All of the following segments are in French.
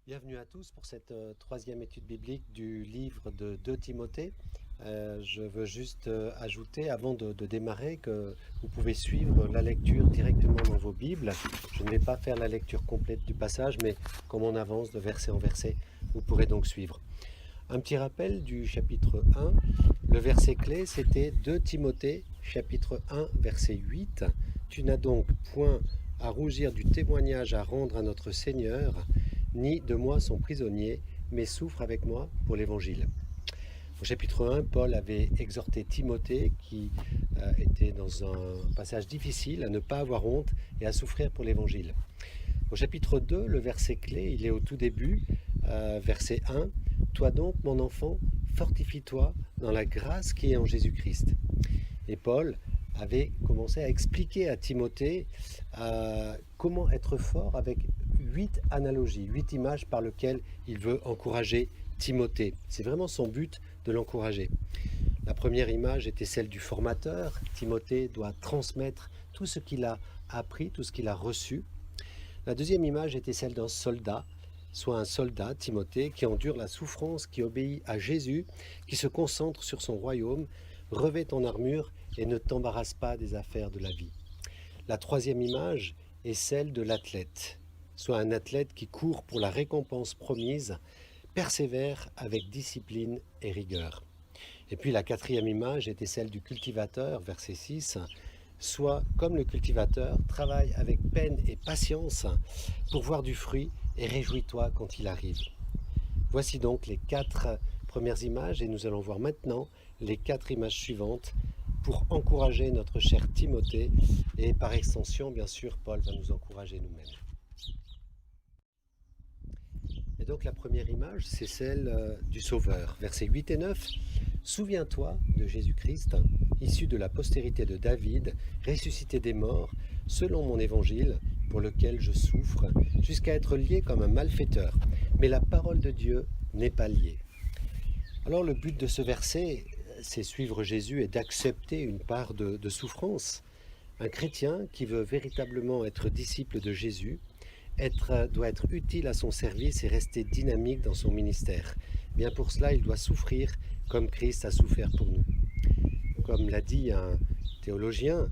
Bienvenue à tous pour cette troisième étude biblique du livre de 2 Timothée. Je veux juste ajouter, avant de démarrer, que vous pouvez suivre la lecture directement dans vos Bibles. Je ne vais pas faire la lecture complète du passage, mais comme on avance de verset en verset, vous pourrez donc suivre. Un petit rappel du chapitre 1. Le verset clé, c'était 2 Timothée, chapitre 1, verset 8. Tu n'as donc point à rougir du témoignage à rendre à notre Seigneur, ni de moi son prisonnier, mais souffre avec moi pour l'Évangile. Au chapitre 1, Paul avait exhorté Timothée, qui était dans un passage difficile, à ne pas avoir honte et à souffrir pour l'Évangile. Au chapitre 2, le verset clé, il est au tout début, verset 1. Toi donc, mon enfant, fortifie-toi dans la grâce qui est en Jésus-Christ. Et Paul avait commencé à expliquer à Timothée comment être fort avec 8 analogies, 8 images par lesquelles il veut encourager Timothée. C'est vraiment son but de l'encourager. La première image était celle du formateur. Timothée doit transmettre tout ce qu'il a appris, tout ce qu'il a reçu. La deuxième image était celle d'un soldat, soit un soldat, Timothée, qui endure la souffrance, qui obéit à Jésus, qui se concentre sur son royaume, revêt ton armure et ne t'embarrasse pas des affaires de la vie. La troisième image est celle de l'athlète, soit un athlète qui court pour la récompense promise, persévère avec discipline et rigueur. Et puis la quatrième image était celle du cultivateur, verset 6, soit comme le cultivateur, travaille avec peine et patience pour voir du fruit et réjouis-toi quand il arrive. Voici donc les 4 premières images et nous allons voir maintenant les 4 images suivantes pour encourager notre cher Timothée et par extension, bien sûr, Paul va nous encourager nous-mêmes. Et donc la première image, c'est celle du Sauveur, versets 8 et 9. Souviens-toi de Jésus-Christ, issu de la postérité de David, ressuscité des morts, selon mon évangile, pour lequel je souffre, jusqu'à être lié comme un malfaiteur. Mais la parole de Dieu n'est pas liée. Alors le but de ce verset, c'est suivre Jésus et d'accepter une part de souffrance. Un chrétien qui veut véritablement être disciple de Jésus doit être utile à son service et rester dynamique dans son ministère. Bien pour cela, il doit souffrir comme Christ a souffert pour nous. Comme l'a dit un théologien,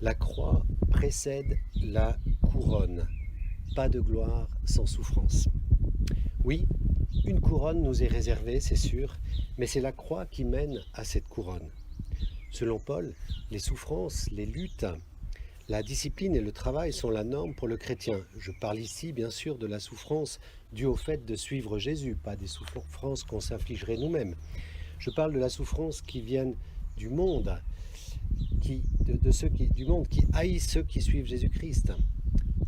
la croix précède la couronne. Pas de gloire sans souffrance. Oui, une couronne nous est réservée, c'est sûr, mais c'est la croix qui mène à cette couronne. Selon Paul, les souffrances, les luttes, la discipline et le travail sont la norme pour le chrétien. Je parle ici, bien sûr, de la souffrance due au fait de suivre Jésus, pas des souffrances qu'on s'infligerait nous-mêmes. Je parle de la souffrance qui vient du monde, du monde qui haït ceux qui suivent Jésus-Christ.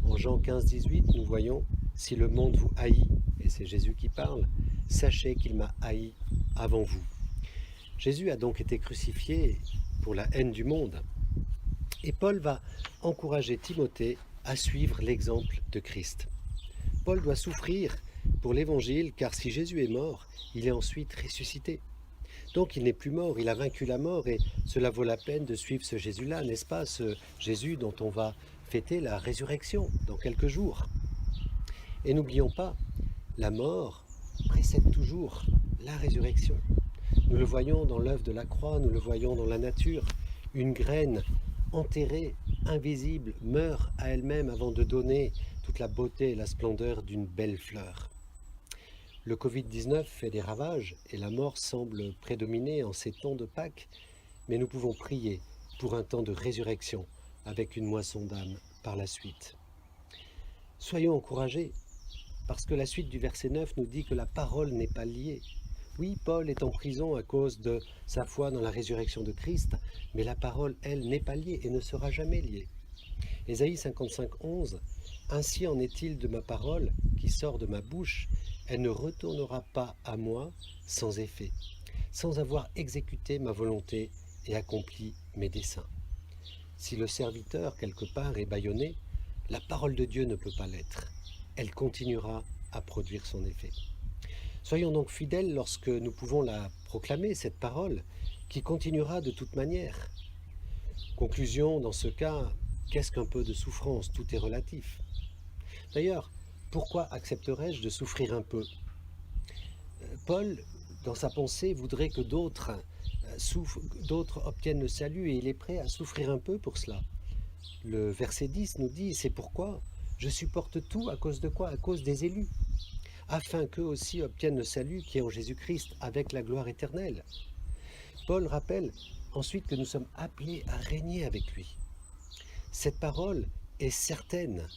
En Jean 15, 18, nous voyons « Si le monde vous haït, et c'est Jésus qui parle, sachez qu'il m'a haï avant vous. » Jésus a donc été crucifié pour la haine du monde. Et Paul va encourager Timothée à suivre l'exemple de Christ. Paul doit souffrir pour l'Évangile, car si Jésus est mort, il est ensuite ressuscité. Donc il n'est plus mort, il a vaincu la mort, et cela vaut la peine de suivre ce Jésus-là, n'est-ce pas? Ce Jésus dont on va fêter la résurrection dans quelques jours. Et n'oublions pas, la mort précède toujours la résurrection. Nous le voyons dans l'œuvre de la croix, nous le voyons dans la nature. Une graine enterrée, invisible, meurt à elle-même avant de donner toute la beauté et la splendeur d'une belle fleur. Le Covid-19 fait des ravages et la mort semble prédominer en ces temps de Pâques, mais nous pouvons prier pour un temps de résurrection avec une moisson d'âme par la suite. Soyons encouragés, parce que la suite du verset 9 nous dit que la parole n'est pas liée. Oui, Paul est en prison à cause de sa foi dans la résurrection de Christ, mais la parole, elle, n'est pas liée et ne sera jamais liée. Ésaïe 55, 11, « Ainsi en est-il de ma parole qui sort de ma bouche, elle ne retournera pas à moi sans effet, sans avoir exécuté ma volonté et accompli mes desseins. » Si le serviteur, quelque part, est bâillonné, la parole de Dieu ne peut pas l'être. Elle continuera à produire son effet. Soyons donc fidèles lorsque nous pouvons la proclamer, cette parole, qui continuera de toute manière. Conclusion, dans ce cas, qu'est-ce qu'un peu de souffrance? Tout est relatif. D'ailleurs, Pourquoi accepterais-je de souffrir un peu? Paul, dans sa pensée, voudrait que d'autres obtiennent le salut et il est prêt à souffrir un peu pour cela. Le verset 10 nous dit, c'est pourquoi je supporte tout à cause de quoi? À cause des élus, afin qu'eux aussi obtiennent le salut qui est en Jésus-Christ avec la gloire éternelle. Paul rappelle ensuite que nous sommes appelés à régner avec lui. Cette parole est certaine.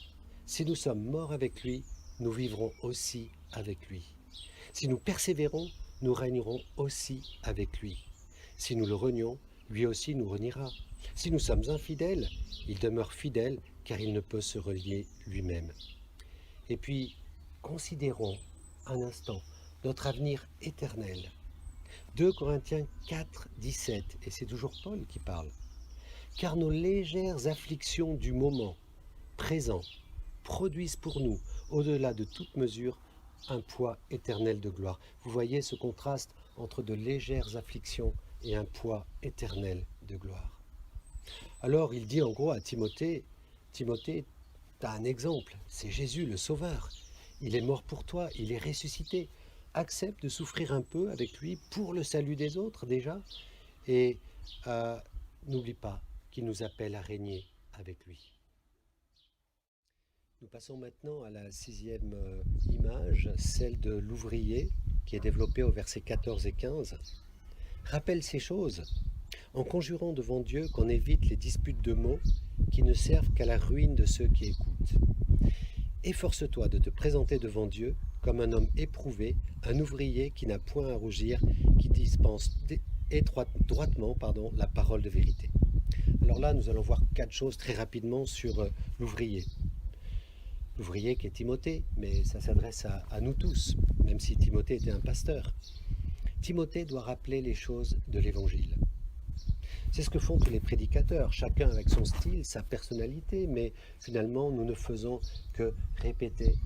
Si nous sommes morts avec lui, nous vivrons aussi avec lui. Si nous persévérons, nous régnerons aussi avec lui. Si nous le renions, lui aussi nous reniera. Si nous sommes infidèles, il demeure fidèle car il ne peut se relier lui-même. Et puis, considérons un instant notre avenir éternel. 2 Corinthiens 4, 17, et c'est toujours Paul qui parle. Car nos légères afflictions du moment présent produisent pour nous, au-delà de toute mesure, un poids éternel de gloire. Vous voyez ce contraste entre de légères afflictions et un poids éternel de gloire. Alors il dit en gros à Timothée, Timothée, tu as un exemple, c'est Jésus le Sauveur. Il est mort pour toi, il est ressuscité. Accepte de souffrir un peu avec lui pour le salut des autres déjà. Et n'oublie pas qu'il nous appelle à régner avec lui. Nous passons maintenant à la 6e image, celle de l'ouvrier, qui est développée au verset 14 et 15. Rappelle ces choses, en conjurant devant Dieu qu'on évite les disputes de mots qui ne servent qu'à la ruine de ceux qui écoutent. Efforce-toi de te présenter devant Dieu comme un homme éprouvé, un ouvrier qui n'a point à rougir, qui dispense droitement la parole de vérité. Alors là, nous allons voir 4 choses très rapidement sur l'ouvrier. L'ouvrier qui est Timothée, mais ça s'adresse à nous tous, même si Timothée était un pasteur. Timothée doit rappeler les choses de l'Évangile. C'est ce que font tous les prédicateurs, chacun avec son style, sa personnalité, mais finalement nous ne faisons que répéter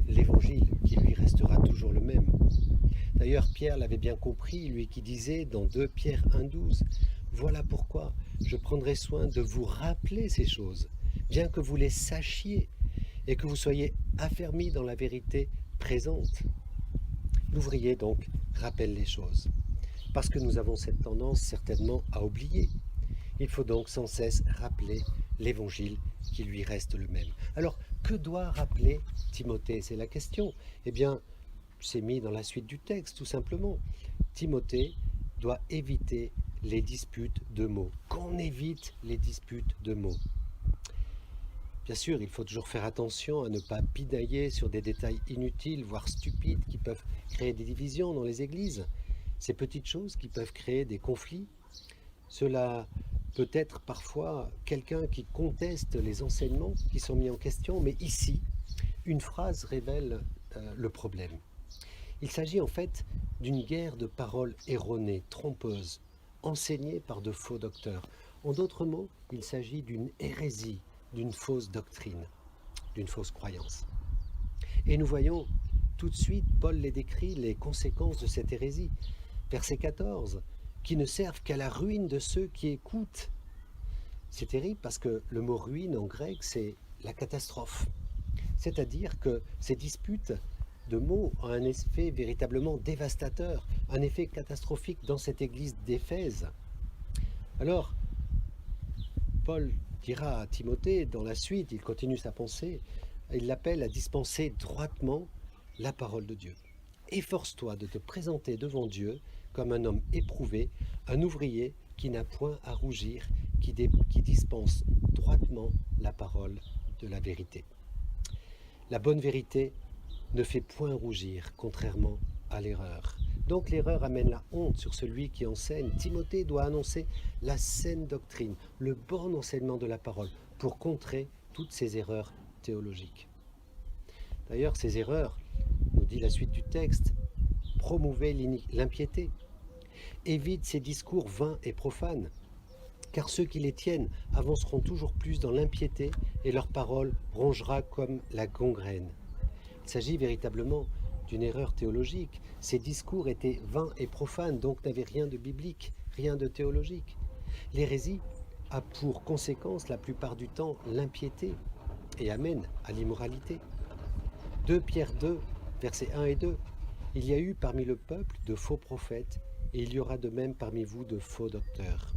l'Évangile, qui lui restera toujours le même. D'ailleurs, Pierre l'avait bien compris, lui qui disait dans 2 Pierre 1,12, « Voilà pourquoi je prendrai soin de vous rappeler ces choses, bien que vous les sachiez et que vous soyez affermis dans la vérité présente. » L'ouvrier donc rappelle les choses, parce que nous avons cette tendance certainement à oublier. Il faut donc sans cesse rappeler l'Évangile qui lui reste le même. Alors, que doit rappeler Timothée? C'est la question. Eh bien, c'est mis dans la suite du texte, tout simplement. Timothée doit éviter les disputes de mots. Qu'on évite les disputes de mots. Bien sûr, il faut toujours faire attention à ne pas pinailler sur des détails inutiles, voire stupides, qui peuvent créer des divisions dans les églises. Ces petites choses qui peuvent créer des conflits. Cela peut être parfois quelqu'un qui conteste les enseignements qui sont mis en question, mais ici, une phrase révèle le problème. Il s'agit en fait d'une guerre de paroles erronées, trompeuses, enseignées par de faux docteurs. En d'autres mots, il s'agit d'une hérésie, d'une fausse doctrine, d'une fausse croyance. Et nous voyons tout de suite, Paul les décrit, les conséquences de cette hérésie. Verset 14, qui ne servent qu'à la ruine de ceux qui écoutent. C'est terrible parce que le mot ruine en grec, c'est la catastrophe. C'est-à-dire que ces disputes de mots ont un effet véritablement dévastateur, un effet catastrophique dans cette église d'Éphèse. Alors, Paul dira à Timothée, dans la suite, il continue sa pensée, il l'appelle à dispenser droitement la parole de Dieu. Efforce-toi de te présenter devant Dieu comme un homme éprouvé, un ouvrier qui n'a point à rougir, qui dispense droitement la parole de la vérité. La bonne vérité ne fait point rougir, contrairement à l'erreur. Donc l'erreur amène la honte sur celui qui enseigne. Timothée doit annoncer la saine doctrine, le bon enseignement de la parole, pour contrer toutes ces erreurs théologiques. D'ailleurs, ces erreurs, nous dit la suite du texte, promouvez l'impiété. Évite ces discours vains et profanes, car ceux qui les tiennent avanceront toujours plus dans l'impiété et leur parole rongera comme la gangrène. Il s'agit véritablement d'une erreur théologique. Ces discours étaient vains et profanes, donc n'avaient rien de biblique, rien de théologique. L'hérésie a pour conséquence la plupart du temps l'impiété. et amène à l'immoralité. 2 Pierre 2, versets 1 et 2. Il y a eu parmi le peuple de faux prophètes, et il y aura de même parmi vous de faux docteurs,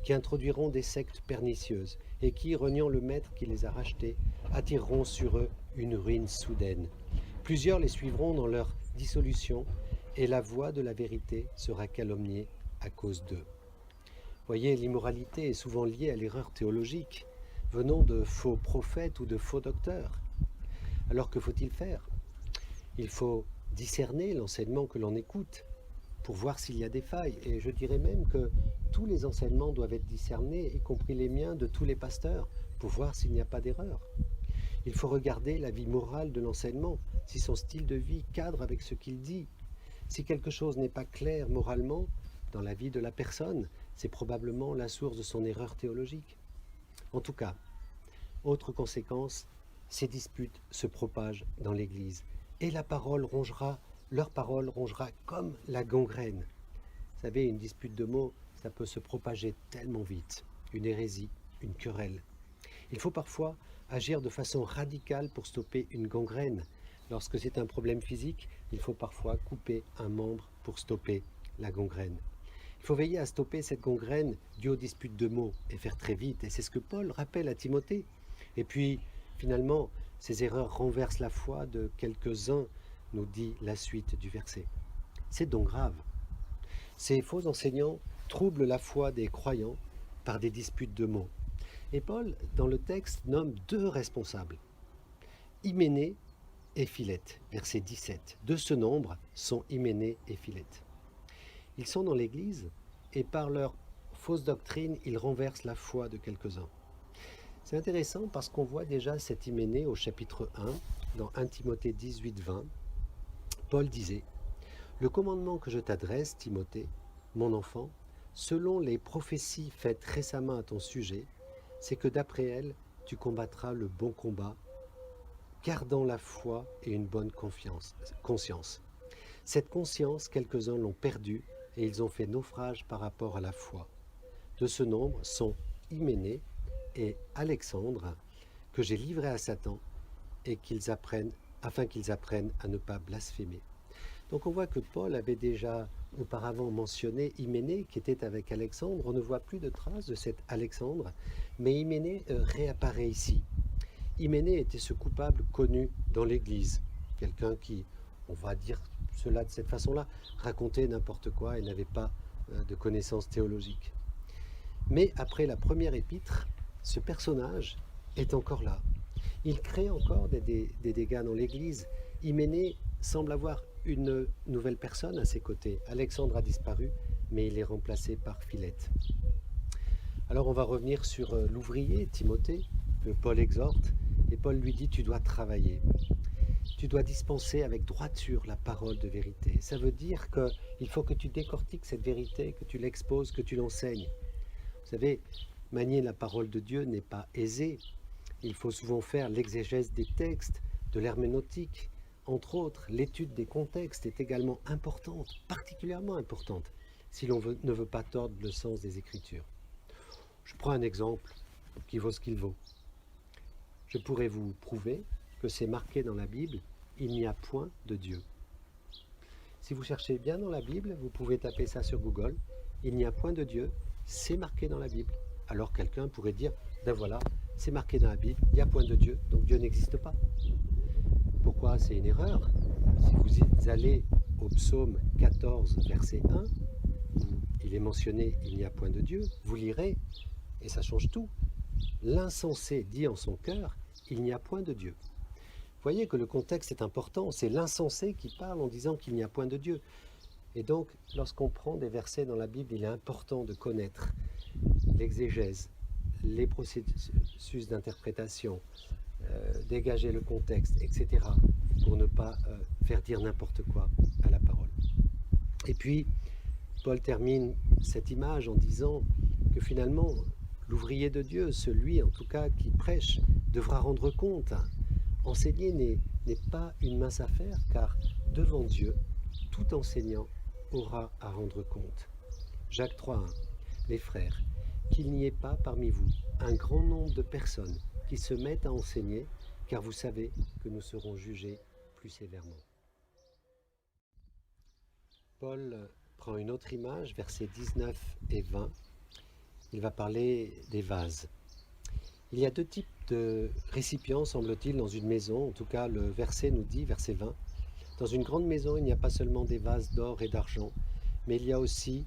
qui introduiront des sectes pernicieuses, et qui, reniant le maître qui les a rachetés, attireront sur eux une ruine soudaine. Plusieurs les suivront dans leur dissolution, et la voie de la vérité sera calomniée à cause d'eux. Voyez, l'immoralité est souvent liée à l'erreur théologique, venant de faux prophètes ou de faux docteurs. Alors que faut-il faire? Il faut discerner l'enseignement que l'on écoute pour voir s'il y a des failles. Et je dirais même que tous les enseignements doivent être discernés, y compris les miens de tous les pasteurs, pour voir s'il n'y a pas d'erreur. Il faut regarder la vie morale de l'enseignement, si son style de vie cadre avec ce qu'il dit. Si quelque chose n'est pas clair moralement dans la vie de la personne, c'est probablement la source de son erreur théologique. En tout cas, autre conséquence, ces disputes se propagent dans l'Église et leur parole rongera comme la gangrène. Vous savez, une dispute de mots, ça peut se propager tellement vite. Une hérésie, une querelle. Il faut parfois agir de façon radicale pour stopper une gangrène. Lorsque c'est un problème physique, il faut parfois couper un membre pour stopper la gangrène. Il faut veiller à stopper cette gangrène due aux disputes de mots et faire très vite. Et c'est ce que Paul rappelle à Timothée. Et puis, finalement, ces erreurs renversent la foi de quelques-uns, nous dit la suite du verset. C'est donc grave. Ces faux enseignants troublent la foi des croyants par des disputes de mots. Et Paul, dans le texte, nomme 2 responsables, Hyménée et Philette, verset 17. De ce nombre sont Hyménée et Philette. Ils sont dans l'Église et par leur fausse doctrine, ils renversent la foi de quelques-uns. C'est intéressant parce qu'on voit déjà cette Hyménée au chapitre 1, dans 1 Timothée 18, 20. Paul disait « Le commandement que je t'adresse, Timothée, mon enfant, selon les prophéties faites récemment à ton sujet, c'est que d'après elles, tu combattras le bon combat, gardant la foi et une bonne conscience. Cette conscience, quelques-uns l'ont perdue et ils ont fait naufrage par rapport à la foi. De ce nombre sont Hyménée et Alexandre, que j'ai livrés à Satan, et afin qu'ils apprennent à ne pas blasphémer. » Donc on voit que Paul avait déjà auparavant mentionné Hyménée qui était avec Alexandre. On ne voit plus de traces de cet Alexandre, mais Hyménée réapparaît ici. Hyménée était ce coupable connu dans l'Église, quelqu'un qui, on va dire cela de cette façon-là, racontait n'importe quoi et n'avait pas de connaissances théologiques. Mais après la première épître, ce personnage est encore là. Il crée encore des dégâts dans l'Église. Hyménée semble avoir une nouvelle personne à ses côtés. Alexandre a disparu, mais il est remplacé par Philette. Alors on va revenir sur l'ouvrier, Timothée, que Paul exhorte, et Paul lui dit « Tu dois travailler. Tu dois dispenser avec droiture la parole de vérité. » Ça veut dire qu'il faut que tu décortiques cette vérité, que tu l'exposes, que tu l'enseignes. Vous savez, manier la parole de Dieu n'est pas aisé. Il faut souvent faire l'exégèse des textes, de l'herméneutique. Entre autres, l'étude des contextes est également importante, particulièrement importante, si l'on ne veut pas tordre le sens des Écritures. Je prends un exemple qui vaut ce qu'il vaut. Je pourrais vous prouver que c'est marqué dans la Bible, il n'y a point de Dieu. Si vous cherchez bien dans la Bible, vous pouvez taper ça sur Google, il n'y a point de Dieu, c'est marqué dans la Bible. Alors quelqu'un pourrait dire, ben voilà, c'est marqué dans la Bible, il n'y a point de Dieu, donc Dieu n'existe pas. Pourquoi? C'est une erreur. Si vous allez au psaume 14, verset 1, où il est mentionné « il n'y a point de Dieu », vous lirez, et ça change tout. L'insensé dit en son cœur « il n'y a point de Dieu ». Vous voyez que le contexte est important, c'est l'insensé qui parle en disant qu'il n'y a point de Dieu. Et donc, lorsqu'on prend des versets dans la Bible, il est important de connaître l'exégèse, les processus d'interprétation, dégager le contexte, etc., pour ne pas faire dire n'importe quoi à la parole. Et puis, Paul termine cette image en disant que finalement, l'ouvrier de Dieu, celui en tout cas qui prêche, devra rendre compte. Enseigner n'est pas une mince affaire, car devant Dieu, tout enseignant aura à rendre compte. Jacques 3,1. Les frères, qu'il n'y ait pas parmi vous un grand nombre de personnes qui se mettent à enseigner car vous savez que nous serons jugés plus sévèrement. Paul prend une autre image, versets 19 et 20. Il va parler des vases. Il y a deux types de récipients, semble-t-il, dans une maison. En tout cas, le verset nous dit, verset 20, dans une grande maison, il n'y a pas seulement des vases d'or et d'argent, mais il y a aussi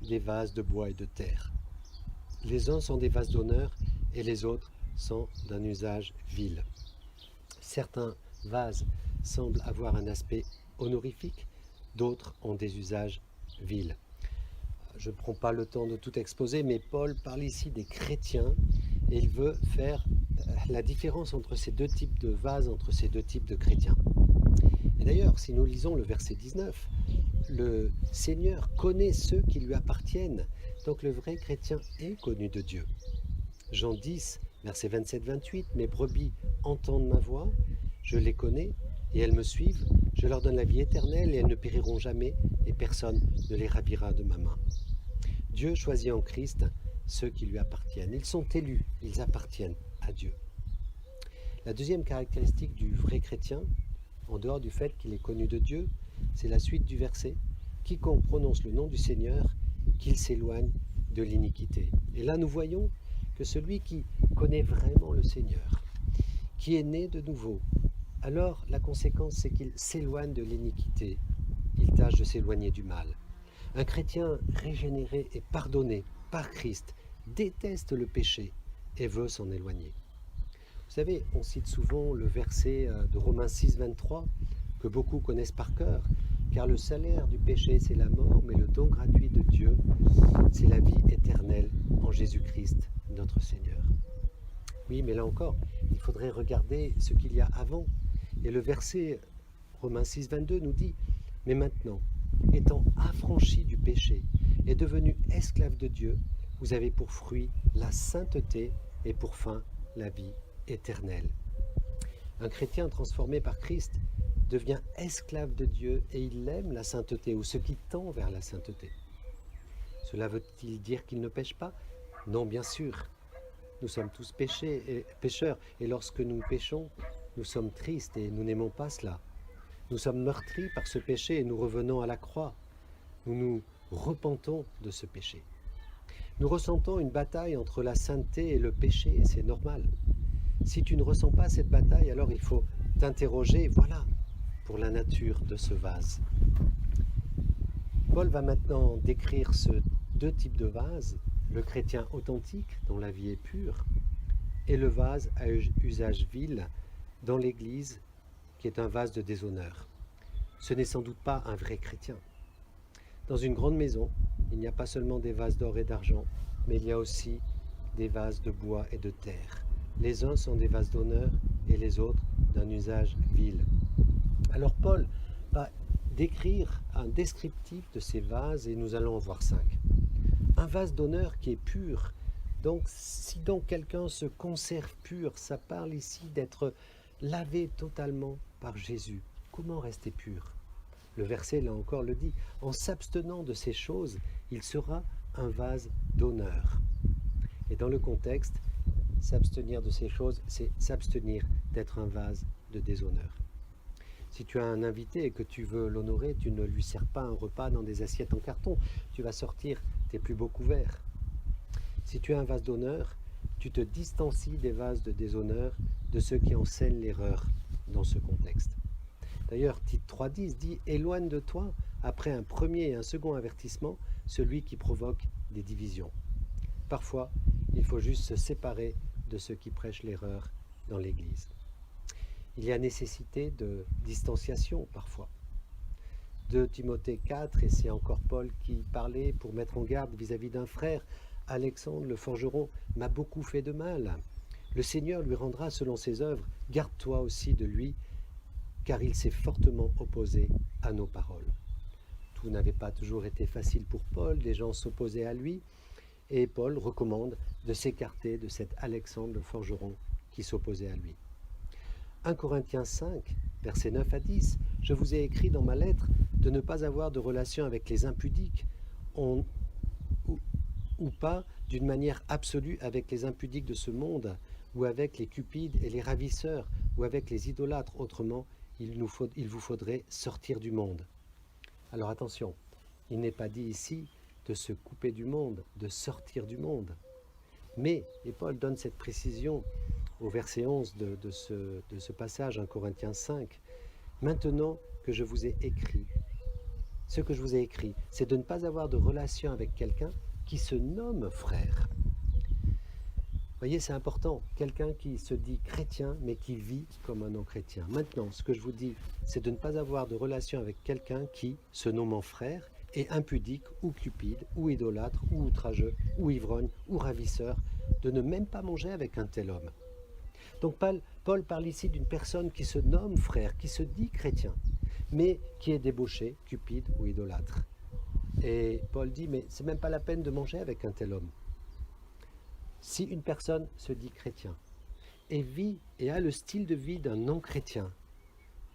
des vases de bois et de terre. Les uns sont des vases d'honneur et les autres sont d'un usage vil. Certains vases semblent avoir un aspect honorifique, d'autres ont des usages vils. Je ne prends pas le temps de tout exposer, mais Paul parle ici des chrétiens et il veut faire la différence entre ces deux types de vases, entre ces deux types de chrétiens. Et d'ailleurs, si nous lisons le verset 19, le Seigneur connaît ceux qui lui appartiennent. Donc le vrai chrétien est connu de Dieu. Jean 10, verset 27-28, « Mes brebis entendent ma voix, je les connais et elles me suivent. Je leur donne la vie éternelle et elles ne périront jamais et personne ne les ravira de ma main. » Dieu choisit en Christ ceux qui lui appartiennent. Ils sont élus, ils appartiennent à Dieu. La deuxième caractéristique du vrai chrétien, en dehors du fait qu'il est connu de Dieu, c'est la suite du verset. Quiconque prononce le nom du Seigneur, qu'il s'éloigne de l'iniquité. Et là, nous voyons que celui qui connaît vraiment le Seigneur, qui est né de nouveau, alors la conséquence, c'est qu'il s'éloigne de l'iniquité. Il tâche de s'éloigner du mal. Un chrétien régénéré et pardonné par Christ déteste le péché et veut s'en éloigner. Vous savez, on cite souvent le verset de Romains 6, 23, que beaucoup connaissent par cœur, car le salaire du péché, c'est la mort, mais le don gratuit de Dieu, c'est la vie éternelle en Jésus-Christ, notre Seigneur. Oui, mais là encore, il faudrait regarder ce qu'il y a avant. Et le verset Romains 6, 22 nous dit, « Mais maintenant, étant affranchis du péché et devenus esclaves de Dieu, vous avez pour fruit la sainteté et pour fin la vie éternelle. » Un chrétien transformé par Christ devient esclave de Dieu et il aime la sainteté ou ce qui tend vers la sainteté. Cela veut-il dire qu'il ne pêche pas? Non, bien sûr. Nous sommes tous pécheurs et lorsque nous péchons, nous sommes tristes et nous n'aimons pas cela. Nous sommes meurtris par ce péché et nous revenons à la croix. Nous nous repentons de ce péché. Nous ressentons une bataille entre la sainteté et le péché et c'est normal. Si tu ne ressens pas cette bataille, alors il faut t'interroger, voilà, pour la nature de ce vase. Paul va maintenant décrire ces deux types de vases, le chrétien authentique, dont la vie est pure, et le vase à usage vil dans l'Église, qui est un vase de déshonneur. Ce n'est sans doute pas un vrai chrétien. Dans une grande maison, il n'y a pas seulement des vases d'or et d'argent, mais il y a aussi des vases de bois et de terre. Les uns sont des vases d'honneur et les autres d'un usage vil. Alors Paul va décrire un descriptif de ces vases et nous allons en voir 5. Un vase d'honneur qui est pur. Donc si donc quelqu'un se conserve pur, ça parle ici d'être lavé totalement par Jésus. Comment rester pur? Le verset là encore le dit, en s'abstenant de ces choses, il sera un vase d'honneur. Et dans le contexte, s'abstenir de ces choses, c'est s'abstenir d'être un vase de déshonneur. Si tu as un invité et que tu veux l'honorer, tu ne lui sers pas un repas dans des assiettes en carton, tu vas sortir tes plus beaux couverts. Si tu as un vase d'honneur, tu te distancies des vases de déshonneur, de ceux qui enseignent l'erreur dans ce contexte. D'ailleurs, Tite 3,10 dit « Éloigne de toi, après un premier et un second avertissement, celui qui provoque des divisions. » Parfois, il faut juste se séparer de ceux qui prêchent l'erreur dans l'Église. Il y a nécessité de distanciation parfois. 2 Timothée 4, et c'est encore Paul qui parlait pour mettre en garde vis-à-vis d'un frère, « Alexandre le forgeron m'a beaucoup fait de mal. Le Seigneur lui rendra selon ses œuvres. Garde-toi aussi de lui, car il s'est fortement opposé à nos paroles. » Tout n'avait pas toujours été facile pour Paul, des gens s'opposaient à lui, et Paul recommande de s'écarter de cet Alexandre le forgeron qui s'opposait à lui. 1 Corinthiens 5, versets 9 à 10, « Je vous ai écrit dans ma lettre de ne pas avoir de relation avec les impudiques, ou pas d'une manière absolue avec les impudiques de ce monde, ou avec les cupides et les ravisseurs, ou avec les idolâtres, autrement, il vous faudrait sortir du monde. Alors attention, il n'est pas dit ici de se couper du monde, de sortir du monde. Mais, et Paul donne cette précision au verset 11 de ce passage, 1 Corinthiens 5, « Maintenant que je vous ai écrit, ce que je vous ai écrit, c'est de ne pas avoir de relation avec quelqu'un qui se nomme frère. » Vous voyez, c'est important, quelqu'un qui se dit chrétien, mais qui vit comme un non-chrétien. Maintenant, ce que je vous dis, c'est de ne pas avoir de relation avec quelqu'un qui, se nommant frère, est impudique, ou cupide, ou idolâtre, ou outrageux, ou ivrogne, ou ravisseur, de ne même pas manger avec un tel homme. Donc Paul parle ici d'une personne qui se nomme frère, qui se dit chrétien, mais qui est débauché, cupide ou idolâtre. Et Paul dit, mais c'est même pas la peine de manger avec un tel homme. Si une personne se dit chrétien et vit et a le style de vie d'un non-chrétien,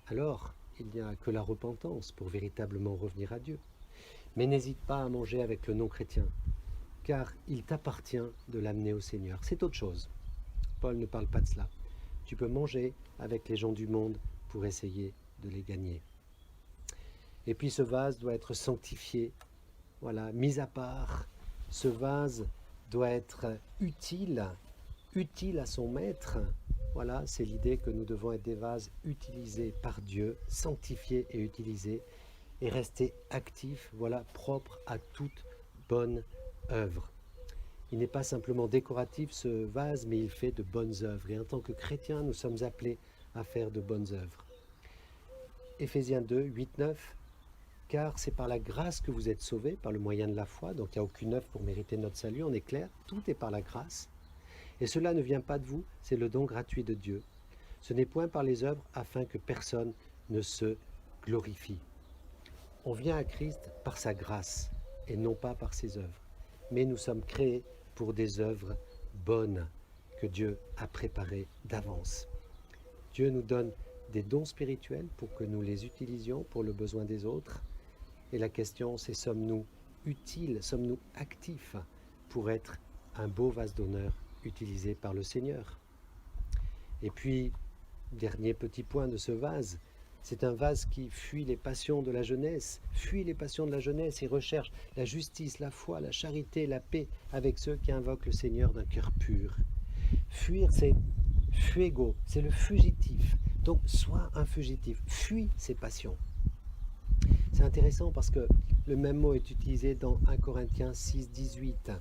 alors il n'y a que la repentance pour véritablement revenir à Dieu. Mais n'hésite pas à manger avec le non-chrétien, car il t'appartient de l'amener au Seigneur. C'est autre chose. Paul ne parle pas de cela. Tu peux manger avec les gens du monde pour essayer de les gagner. Et puis ce vase doit être sanctifié, voilà, mis à part. Ce vase doit être utile à son maître. Voilà, c'est l'idée que nous devons être des vases utilisés par Dieu, sanctifiés et utilisés, et rester actifs, voilà, propres à toute bonne œuvre. Il n'est pas simplement décoratif ce vase, mais il fait de bonnes œuvres. Et en tant que chrétiens, nous sommes appelés à faire de bonnes œuvres. Éphésiens 2, 8, 9. Car c'est par la grâce que vous êtes sauvés, par le moyen de la foi. Donc il n'y a aucune œuvre pour mériter notre salut, on est clair. Tout est par la grâce. Et cela ne vient pas de vous, c'est le don gratuit de Dieu. Ce n'est point par les œuvres afin que personne ne se glorifie. On vient à Christ par sa grâce et non pas par ses œuvres. Mais nous sommes créés pour des œuvres bonnes que Dieu a préparées d'avance. Dieu nous donne des dons spirituels pour que nous les utilisions pour le besoin des autres. Et la question, c'est sommes-nous utiles, sommes-nous actifs pour être un beau vase d'honneur utilisé par le Seigneur? Et puis, dernier petit point de ce vase, c'est un vase qui fuit les passions de la jeunesse, et recherche la justice, la foi, la charité, la paix avec ceux qui invoquent le Seigneur d'un cœur pur. Fuir, c'est fuego, c'est le fugitif. Donc, sois un fugitif, fuis ces passions. C'est intéressant parce que le même mot est utilisé dans 1 Corinthiens 6, 18.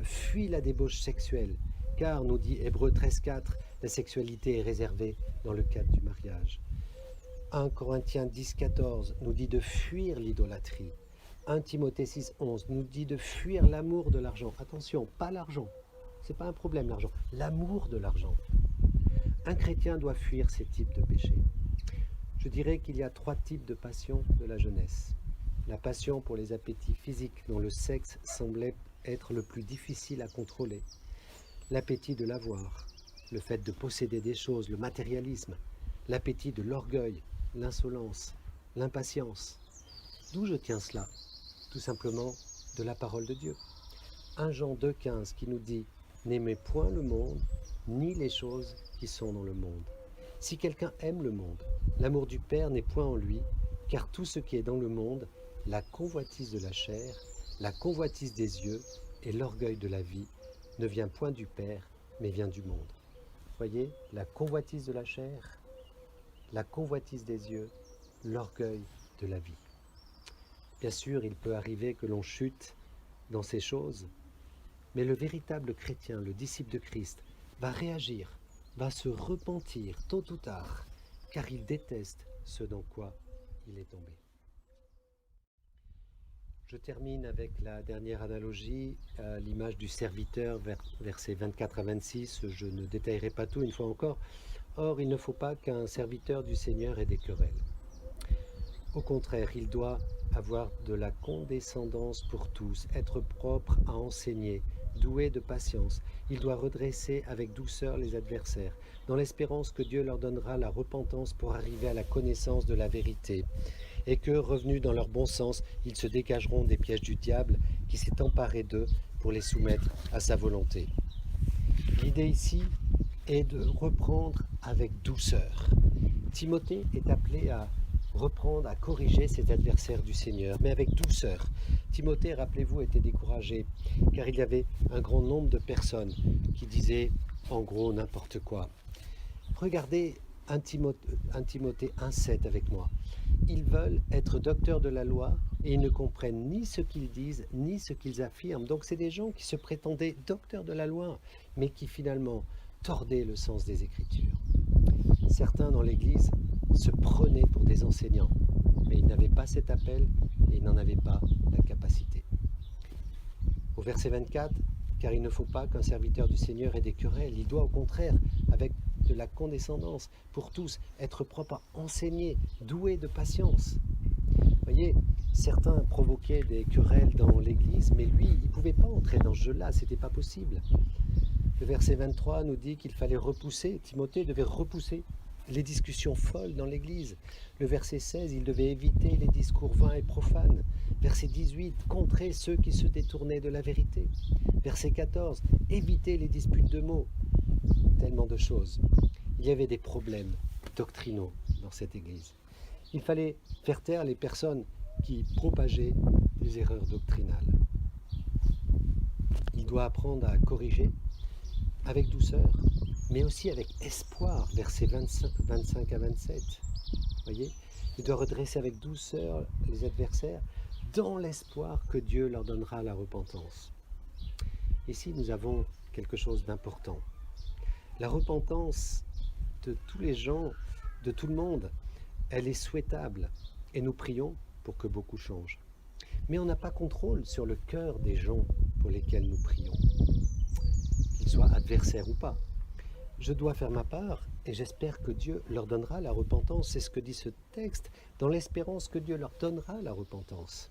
Fuis la débauche sexuelle, car, nous dit Hébreux 13, 4, la sexualité est réservée dans le cadre du mariage. 1 Corinthiens 10, 14 nous dit de fuir l'idolâtrie. 1 Timothée 6, 11 nous dit de fuir l'amour de l'argent. Attention, pas l'argent, c'est pas un problème l'argent, l'amour de l'argent. Un chrétien doit fuir ces types de péchés. Je dirais qu'il y a 3 types de passions de la jeunesse. La passion pour les appétits physiques dont le sexe semblait être le plus difficile à contrôler. L'appétit de l'avoir, le fait de posséder des choses, le matérialisme. L'appétit de l'orgueil, l'insolence, l'impatience. D'où je tiens cela? Tout simplement de la parole de Dieu. 1 Jean 2, 15 qui nous dit « N'aimez point le monde, ni les choses qui sont dans le monde. Si quelqu'un aime le monde, l'amour du Père n'est point en lui, car tout ce qui est dans le monde, la convoitise de la chair, la convoitise des yeux et l'orgueil de la vie, ne vient point du Père, mais vient du monde. » Voyez, la convoitise de la chair, la convoitise des yeux, l'orgueil de la vie. Bien sûr, il peut arriver que l'on chute dans ces choses, mais le véritable chrétien, le disciple de Christ, va réagir, va se repentir tôt ou tard, car il déteste ce dans quoi il est tombé. Je termine avec la dernière analogie, l'image du serviteur, versets 24 à 26. Je ne détaillerai pas tout une fois encore. Or, il ne faut pas qu'un serviteur du Seigneur ait des querelles. Au contraire, il doit avoir de la condescendance pour tous, être propre à enseigner, doué de patience. Il doit redresser avec douceur les adversaires, dans l'espérance que Dieu leur donnera la repentance pour arriver à la connaissance de la vérité, et que, revenus dans leur bon sens, ils se dégageront des pièges du diable qui s'est emparé d'eux pour les soumettre à sa volonté. L'idée ici, est de reprendre avec douceur. Timothée est appelé à reprendre, à corriger ses adversaires du Seigneur, mais avec douceur. Timothée, rappelez-vous, était découragé, car il y avait un grand nombre de personnes qui disaient en gros n'importe quoi. Regardez 1 Timothée 1,7 avec moi. Ils veulent être docteurs de la loi et ils ne comprennent ni ce qu'ils disent ni ce qu'ils affirment. Donc c'est des gens qui se prétendaient docteurs de la loi, mais qui finalement tordaient le sens des Écritures. Certains dans l'Église se prenaient pour des enseignants, mais ils n'avaient pas cet appel et ils n'en avaient pas la capacité. Au verset 24, car il ne faut pas qu'un serviteur du Seigneur ait des querelles, il doit au contraire, avec de la condescendance pour tous, être propre à enseigner, doué de patience. Vous voyez, certains provoquaient des querelles dans l'Église, mais lui, il ne pouvait pas entrer dans ce jeu-là, ce n'était pas possible. Le verset 23 nous dit qu'il fallait repousser, Timothée devait repousser les discussions folles dans l'Église. Le verset 16, il devait éviter les discours vains et profanes. Verset 18, contrer ceux qui se détournaient de la vérité. Verset 14, éviter les disputes de mots. Tellement de choses. Il y avait des problèmes doctrinaux dans cette Église. Il fallait faire taire les personnes qui propageaient des erreurs doctrinales. Il doit apprendre à corriger avec douceur, mais aussi avec espoir, versets 25 à 27. Voyez, il doit redresser avec douceur les adversaires dans l'espoir que Dieu leur donnera la repentance. Ici, nous avons quelque chose d'important. La repentance de tous les gens, de tout le monde, elle est souhaitable et nous prions pour que beaucoup changent. Mais on n'a pas contrôle sur le cœur des gens pour lesquels nous prions, qu'ils soient adversaires ou pas. Je dois faire ma part et j'espère que Dieu leur donnera la repentance. C'est ce que dit ce texte, dans l'espérance que Dieu leur donnera la repentance.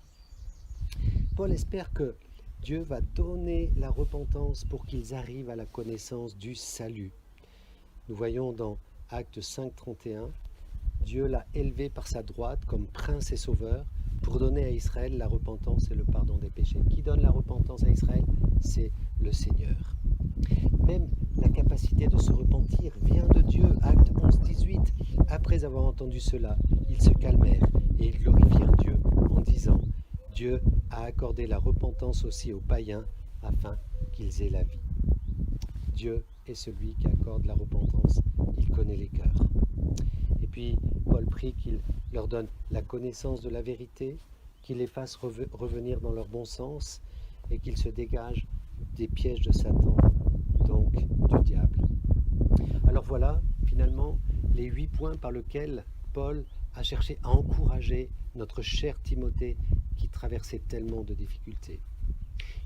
Paul espère que Dieu va donner la repentance pour qu'ils arrivent à la connaissance du salut. Nous voyons dans Actes 5, 31, Dieu l'a élevé par sa droite comme prince et sauveur pour donner à Israël la repentance et le pardon des péchés. Qui donne la repentance à Israël? C'est le Seigneur. Même la capacité de se repentir vient de Dieu. Acte 11, 18. Après avoir entendu cela, ils se calmèrent et ils glorifièrent Dieu en disant: Dieu a accordé la repentance aussi aux païens afin qu'ils aient la vie. Dieu est celui qui accorde la repentance, il connaît les cœurs. Et puis Paul prie qu'il leur donne la connaissance de la vérité, qu'il les fasse revenir dans leur bon sens et qu'ils se dégagent des pièges de Satan, donc du diable. Alors voilà, finalement, les 8 points par lesquels Paul a cherché à encourager notre cher Timothée qui traversait tellement de difficultés.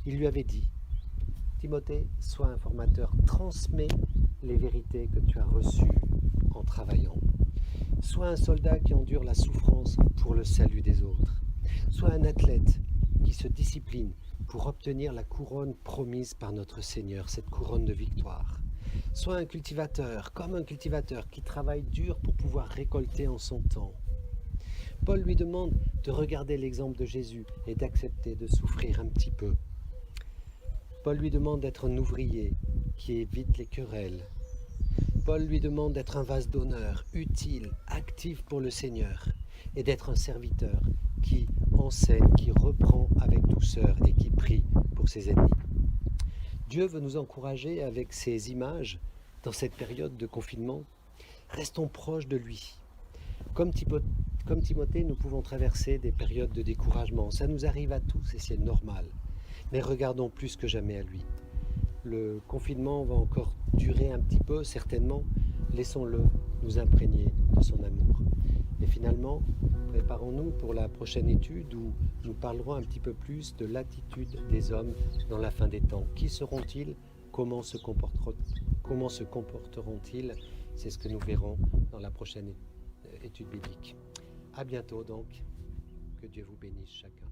Il lui avait dit: Timothée, sois un formateur, transmets les vérités que tu as reçues en travaillant. Sois un soldat qui endure la souffrance pour le salut des autres. Sois un athlète qui se discipline pour obtenir la couronne promise par notre Seigneur, cette couronne de victoire. Sois un cultivateur, comme un cultivateur qui travaille dur pour pouvoir récolter en son temps. Paul lui demande de regarder l'exemple de Jésus et d'accepter de souffrir un petit peu. Paul lui demande d'être un ouvrier qui évite les querelles. Paul lui demande d'être un vase d'honneur, utile, actif pour le Seigneur, et d'être un serviteur qui enseigne, qui reprend avec douceur et qui prie pour ses ennemis. Dieu veut nous encourager avec ces images dans cette période de confinement. Restons proches de lui. Comme Timothée, nous pouvons traverser des périodes de découragement. Ça nous arrive à tous et c'est normal. Mais regardons plus que jamais à lui. Le confinement va encore durer un petit peu, certainement. Laissons-le nous imprégner de son amour. Et finalement, préparons-nous pour la prochaine étude où nous parlerons un petit peu plus de l'attitude des hommes dans la fin des temps. Qui seront-ils? Comment se comporteront-ils? C'est ce que nous verrons dans la prochaine étude biblique. À bientôt donc. Que Dieu vous bénisse chacun.